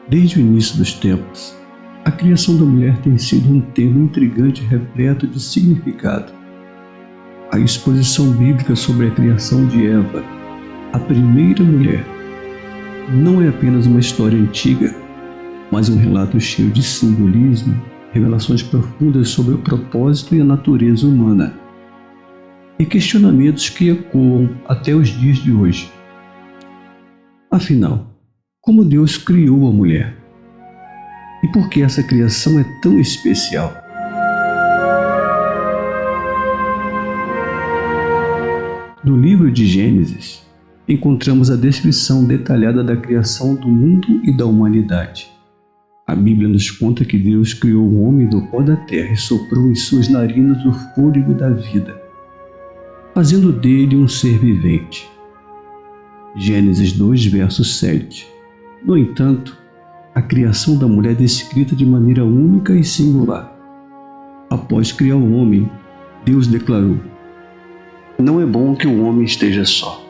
Desde o início dos tempos, a criação da mulher tem sido um tema intrigante e repleto de significado. A exposição bíblica sobre a criação de Eva, a primeira mulher, não é apenas uma história antiga, mas um relato cheio de simbolismo, revelações profundas sobre o propósito e a natureza humana, e questionamentos que ecoam até os dias de hoje. Afinal, como Deus criou a mulher? E por que essa criação é tão especial? No livro de Gênesis, encontramos a descrição detalhada da criação do mundo e da humanidade. A Bíblia nos conta que Deus criou o homem do pó da terra e soprou em suas narinas o fôlego da vida, fazendo dele um ser vivente. Gênesis 2, verso 7. No entanto, a criação da mulher é descrita de maneira única e singular. Após criar o homem, Deus declarou: "Não é bom que o homem esteja só.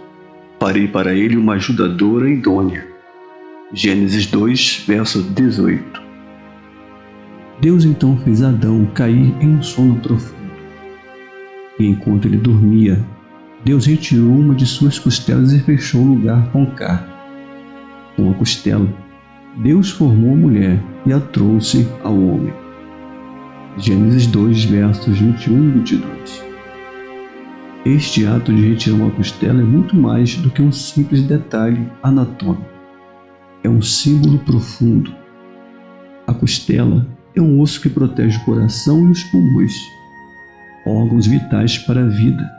Farei para ele uma ajudadora idônea." Gênesis 2, verso 18. Deus então fez Adão cair em um sono profundo. E enquanto ele dormia, Deus retirou uma de suas costelas e fechou o lugar com carne. Com a costela, Deus formou a mulher e a trouxe ao homem. Gênesis 2, versos 21 e 22. Este ato de retirar uma costela é muito mais do que um simples detalhe anatômico. É um símbolo profundo. A costela é um osso que protege o coração e os pulmões, órgãos vitais para a vida.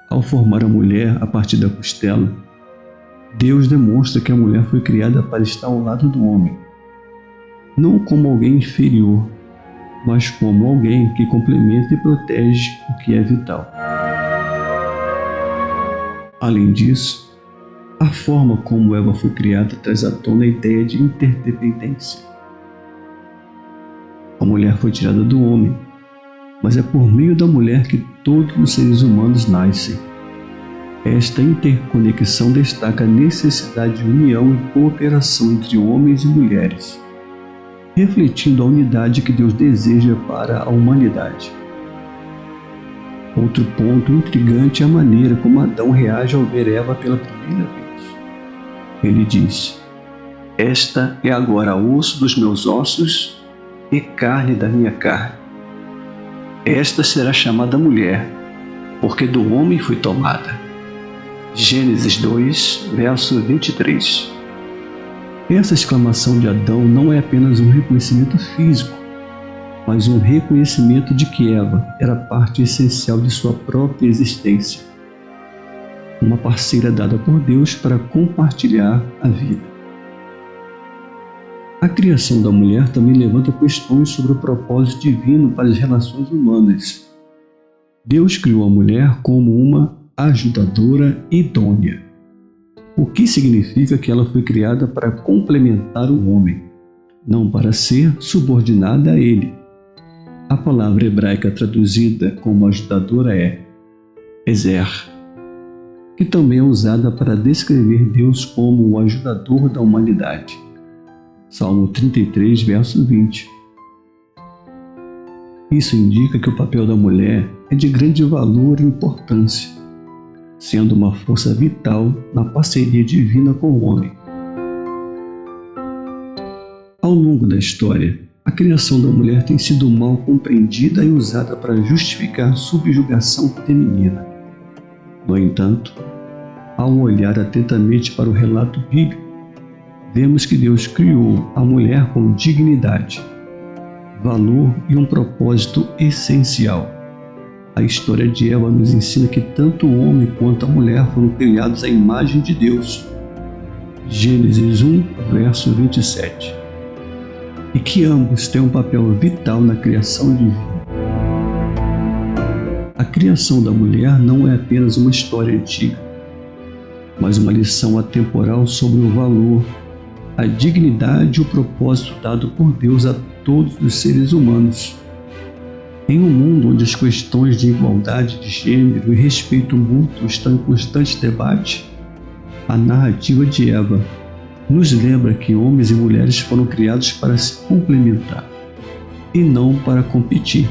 Ao formar a mulher a partir da costela, Deus demonstra que a mulher foi criada para estar ao lado do homem, não como alguém inferior, mas como alguém que complementa e protege o que é vital. Além disso, a forma como Eva foi criada traz à tona a ideia de interdependência. A mulher foi tirada do homem, mas é por meio da mulher que todos os seres humanos nascem. Esta interconexão destaca a necessidade de união e cooperação entre homens e mulheres, refletindo a unidade que Deus deseja para a humanidade. Outro ponto intrigante é a maneira como Adão reage ao ver Eva pela primeira vez. Ele diz: "Esta é agora osso dos meus ossos e carne da minha carne. Esta será chamada mulher, porque do homem foi tomada." Gênesis 2, verso 23. Essa exclamação de Adão não é apenas um reconhecimento físico, mas um reconhecimento de que Eva era parte essencial de sua própria existência, uma parceira dada por Deus para compartilhar a vida. A criação da mulher também levanta questões sobre o propósito divino para as relações humanas. Deus criou a mulher como uma ajudadora idônea, o que significa que ela foi criada para complementar o homem, não para ser subordinada a ele. A palavra hebraica traduzida como ajudadora é ezer, que também é usada para descrever Deus como o ajudador da humanidade. Salmo 33, verso 20. Isso indica que o papel da mulher é de grande valor e importância, sendo uma força vital na parceria divina com o homem. Ao longo da história, a criação da mulher tem sido mal compreendida e usada para justificar a subjugação feminina. No entanto, ao olhar atentamente para o relato bíblico, vemos que Deus criou a mulher com dignidade, valor e um propósito essencial. A história de Eva nos ensina que tanto o homem quanto a mulher foram criados à imagem de Deus. Gênesis 1, verso 27. E que ambos têm um papel vital na criação divina. A criação da mulher não é apenas uma história antiga, mas uma lição atemporal sobre o valor, a dignidade e o propósito dado por Deus a todos os seres humanos. Em um mundo onde as questões de igualdade de gênero e respeito mútuo estão em constante debate, a narrativa de Eva nos lembra que homens e mulheres foram criados para se complementar e não para competir.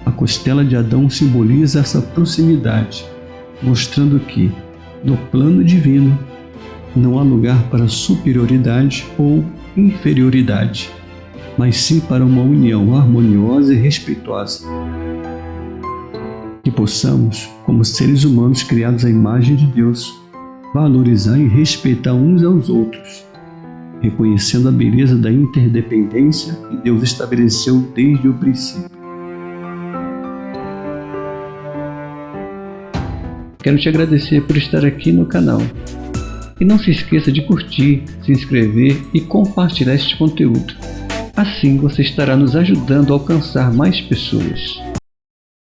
A costela de Adão simboliza essa proximidade, mostrando que, no plano divino, não há lugar para superioridade ou inferioridade, mas sim para uma união harmoniosa e respeitosa. Que possamos, como seres humanos criados à imagem de Deus, valorizar e respeitar uns aos outros, reconhecendo a beleza da interdependência que Deus estabeleceu desde o princípio. Quero te agradecer por estar aqui no canal. E não se esqueça de curtir, se inscrever e compartilhar este conteúdo. Assim você estará nos ajudando a alcançar mais pessoas.